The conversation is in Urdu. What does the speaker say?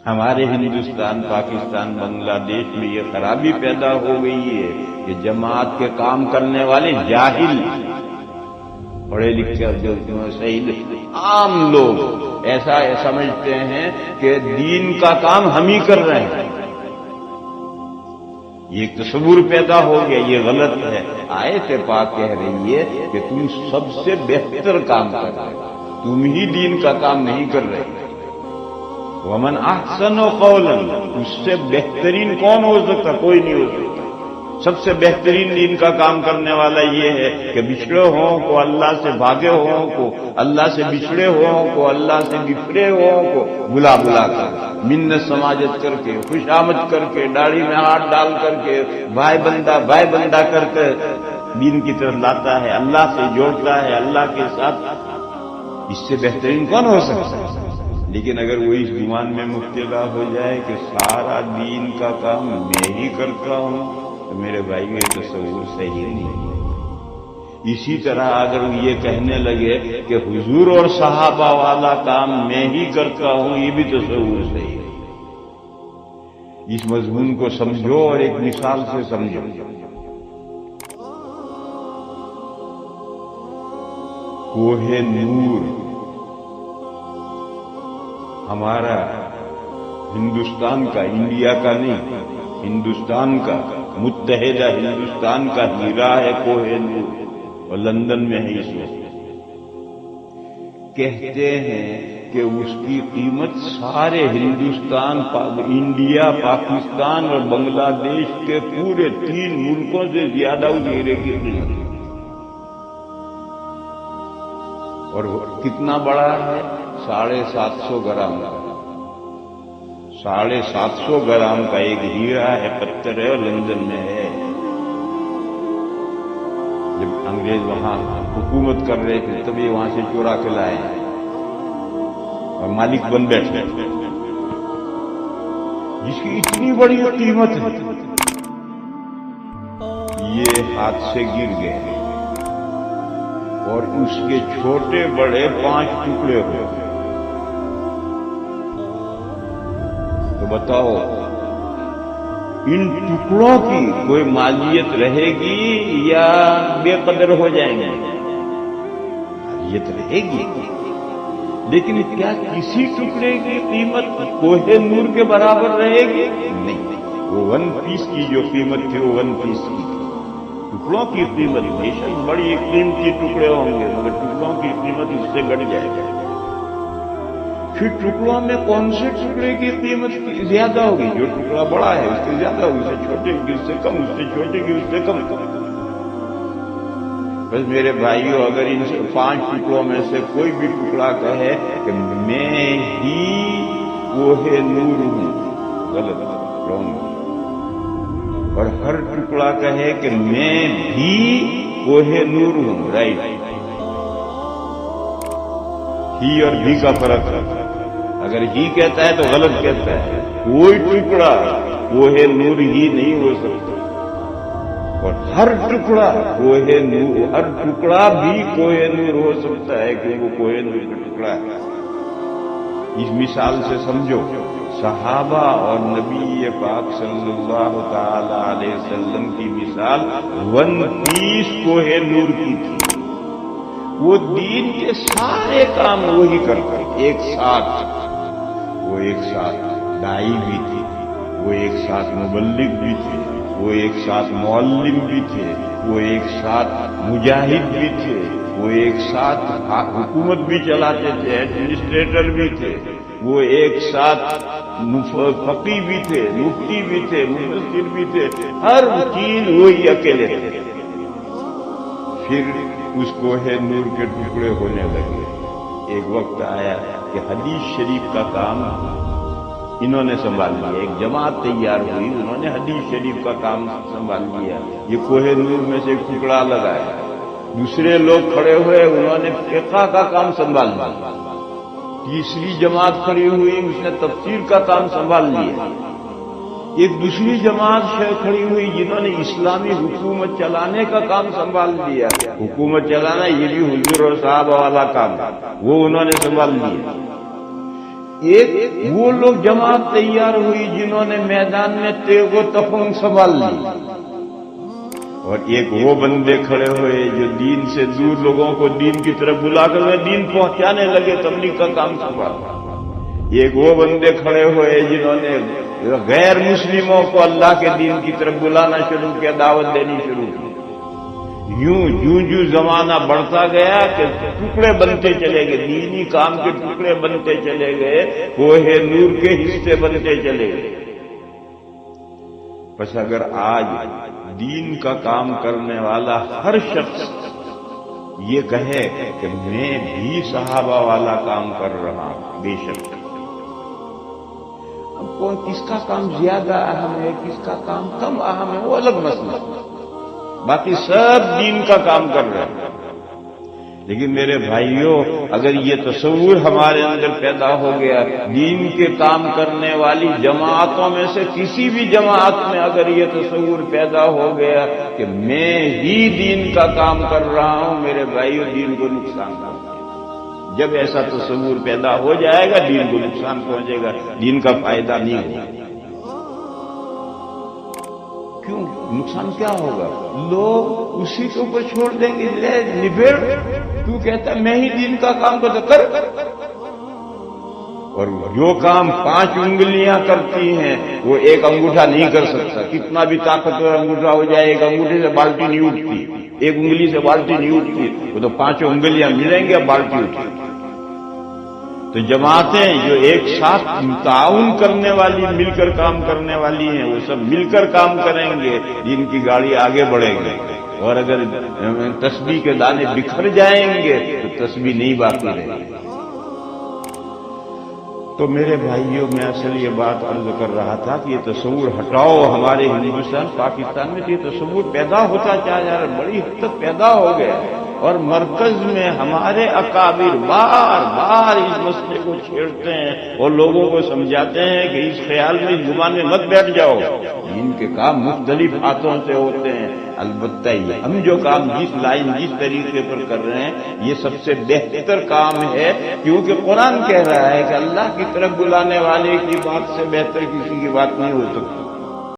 ہمارے ہندوستان، پاکستان، بنگلہ دیش میں یہ خرابی پیدا ہو گئی ہے کہ جماعت کے کام کرنے والے جاہل، پڑھے لکھے جو صحیح عام لوگ ایسا سمجھتے ہیں کہ دین کا کام ہم ہی کر رہے ہیں. یہ تصور پیدا ہو گیا، یہ غلط ہے. آیت پاک کہہ رہی ہے کہ تم سب سے بہتر کام کر رہے ہو، تم ہی دین کا کام نہیں کر رہے. ومن احسن قولا، اس سے بہترین کون ہو سکتا؟ کوئی نہیں ہو سکتا. سب سے بہترین دین کا کام کرنے والا یہ ہے کہ بچھڑے ہوں کو اللہ سے بھاگے ہوں کو اللہ سے بچھڑے ہوں کو اللہ سے بفرے ہوں کو بلا بلا کر، منت سماجت کر کے، خوشامد کر کے، داڑھی میں ہاتھ ڈال کر کے، بھائی بندہ کر کے دین کی طرف لاتا ہے، اللہ سے جوڑتا ہے، اللہ کے ساتھ. اس سے بہترین کون ہو سکتا ہے؟ لیکن اگر وہ اس گمان میں مبتلا ہو جائے کہ سارا دین کا کام میں ہی کرتا ہوں، تو میرے بھائی یہ تصور صحیح نہیں. اسی طرح اگر یہ کہنے لگے کہ حضور اور صحابہ والا کام میں ہی کرتا ہوں، یہ بھی تصور صحیح ہے. اس مضمون کو سمجھو اور ایک مثال سے سمجھو. کوہ نور ہمارا ہندوستان کا، انڈیا کا نہیں، ہندوستان کا، متحدہ ہندوستان کا ہیرا ہے کوہ نور، اور لندن میں ہے اس وقت. کہتے ہیں کہ اس کی قیمت سارے ہندوستان، انڈیا، پاکستان اور بنگلہ دیش کے پورے 3 ملکوں سے زیادہ اس ہیرے کی قیمت ہے. اور کتنا بڑا ہے؟ 750 گرام کا. 750 گرام کا ایک ہیرا ہے، پتھر ہے، اور لندن میں ہے. جب انگریز وہاں حکومت کر رہے تھے تب یہ وہاں سے چورا کے لائے اور مالک بن بیٹھے، جس کی اتنی بڑی قیمت ہے. یہ ہاتھ سے گر گئے اور اس کے چھوٹے بڑے 5 ٹکڑے ہوئے. تو بتاؤ ان ٹکڑوں کی کوئی مالیت رہے گی یا بے قدر ہو جائیں گے؟ مالیت رہے گی، لیکن کیا کسی ٹکڑے کی قیمت کوہ نور کے برابر رہے گی؟ نہیں. وہ 1 پیس کی جو قیمت تھی وہ 1 پیس کی تھی. ٹکڑوں کی قیمت بے شک بڑی قیمتی ٹکڑے ہوں گے، مگر ٹکڑوں کی قیمت اس سے گھٹ جائے گا. پھر ٹکڑوں میں کون سے ٹکڑے کی قیمت زیادہ ہوگی؟ جو ٹکڑا بڑا ہے اس سے زیادہ ہوگی، اس سے چھوٹے کی اس سے کم، اس سے چھوٹے کی اس سے کم. بس میرے بھائیوں، اگر ان 5 ٹکڑوں میں سے کوئی بھی ٹکڑا کہے کہ میں ہی کوہ نور ہوں، غلط، رونگ. اور ہر ٹکڑا کہے کہ میں بھی کوہ نور ہوں، رائٹ. ہی اور بھی کا فرق ہے. اگر ہی کہتا ہے تو غلط کہتا ہے. کوئی ٹکڑا کوہ نور ہی نہیں ہو سکتا، اور ہر ٹکڑا کوہ نور، ہر ٹکڑا بھی کوہ نور ہو سکتا ہے کہ وہ کوہ نور کا ٹکڑا ہے. اس مثال سے سمجھو، صحابہ اور نبی پاک صلی اللہ تعالی علیہ وسلم کی مثال 1 پیس کوہ نور کی تھی. وہ دین کے سارے کام وہی کرتے ایک ساتھ. وہ ایک ساتھ داعی بھی تھے، وہ ایک ساتھ مبلغ بھی تھے، وہ ایک ساتھ معلم بھی تھے، وہ ایک ساتھ مجاہد بھی تھے، وہ ایک ساتھ حکومت بھی چلاتے تھے، ایڈمنسٹریٹر بھی تھے، وہ ایک ساتھ فقی بھی تھے، مفتی بھی تھے، مفسر بھی تھے. ہر چیز وہی اکیلے تھے. پھر اس کوہ نور کے ٹکڑے ہونے لگے. ایک وقت آیا کہ حدیث شریف کا کام انہوں نے سنبھال لیا. ایک جماعت تیار ہوئی، انہوں نے حدیث شریف کا کام سنبھال لیا. یہ کوہ نور میں سے ایک ٹکڑا لگایا. دوسرے لوگ کھڑے ہوئے، انہوں نے فقہ کا کام سنبھال لیا. تیسری جماعت کھڑی ہوئی، اس نے تفسیر کا کام سنبھال لیا. ایک دوسری جماعت کھڑی ہوئی جنہوں نے اسلامی حکومت چلانے کا کام سنبھال لیا. حکومت چلانا یہ بھی حضور اور صحابہ والا کام، وہ انہوں نے سنبھال لیا. ایک وہ لوگ جماعت تیار ہوئی جنہوں نے میدان میں تیغ و تفنگ سنبھال لی، اور ایک وہ بندے کھڑے ہوئے جو دین سے دور لوگوں کو دین کی طرف بلا کر دین پہنچانے لگے، تبلیغ کا کام سنبھالا۔ ایک وہ بندے کھڑے ہوئے جنہوں نے غیر مسلموں کو اللہ کے دین کی طرف بلانا شروع کیا، دعوت دینی شروع کی۔ یوں زمانہ بڑھتا گیا کہ ٹکڑے بنتے چلے گئے، دینی کام کے ٹکڑے بنتے چلے گئے، کوہ نور کے حصے بنتے چلے گئے۔ بس اگر آج دین کا کام کرنے والا ہر شخص یہ کہے کہ میں بھی صحابہ والا کام کر رہا ہوں، بے شک اب کون کس کا کام زیادہ اہم ہے، کس کا کام کم اہم ہے، وہ الگ مسئلہ، باقی سب دین کا کام کر رہے ہیں۔ لیکن میرے بھائیوں، اگر یہ تصور ہمارے اندر پیدا ہو گیا، دین کے کام کرنے والی جماعتوں میں سے کسی بھی جماعت میں اگر یہ تصور پیدا ہو گیا کہ میں ہی دین کا کام کر رہا ہوں، میرے بھائیوں دین کو نقصان پہنچے گا۔ جب ایسا تصور پیدا ہو جائے گا دین کو نقصان پہنچے گا، دین کا فائدہ نہیں ہوگا۔ کیوں؟ نقصان کیا ہوگا؟ لوگ اسی کے اوپر چھوڑ دیں گے، لے نبیڑ، تو کہتا ہے میں ہی دین کا کام کرتا کر، اور جو کام 5 انگلیاں کرتی ہیں وہ ایک انگوٹھا نہیں کر سکتا، کتنا بھی طاقتور انگوٹھا ہو جائے، ایک انگوٹھے سے بالٹی نہیں اٹھتی، ایک انگلی سے بالٹی نہیں اٹھتی، وہ تو 5 انگلیاں ملیں گے بالٹی اٹھے۔ تو جماعتیں جو ایک ساتھ تعاون کرنے والی، مل کر کام کرنے والی ہیں، وہ سب مل کر کام کریں گے، دین کی گاڑی آگے بڑھے گی۔ اور اگر تسبیح کے دانے بکھر جائیں گے تو تسبیح نہیں باقی رہے گی۔ تو میرے بھائیوں، میں اصل یہ بات عرض کر رہا تھا کہ یہ تصور ہٹاؤ۔ ہمارے ہندوستان پاکستان میں یہ تصور پیدا ہوتا چلا جا رہا ہے، بڑی حد تک پیدا ہو گیا، اور مرکز میں ہمارے اکابر بار بار اس مسئلے کو چھیڑتے ہیں اور لوگوں کو سمجھاتے ہیں کہ اس خیال میں، اس گمان میں مت بیٹھ جاؤ، ان کے کام مختلف ہاتھوں سے ہوتے ہیں۔ البتہ یہ ہم جو کام جس لائن، جس طریقے پر کر رہے ہیں، یہ سب سے بہتر کام ہے، کیونکہ قرآن کہہ رہا ہے کہ اللہ کی طرف بلانے والے کی بات سے بہتر کسی کی بات نہیں ہو سکتی۔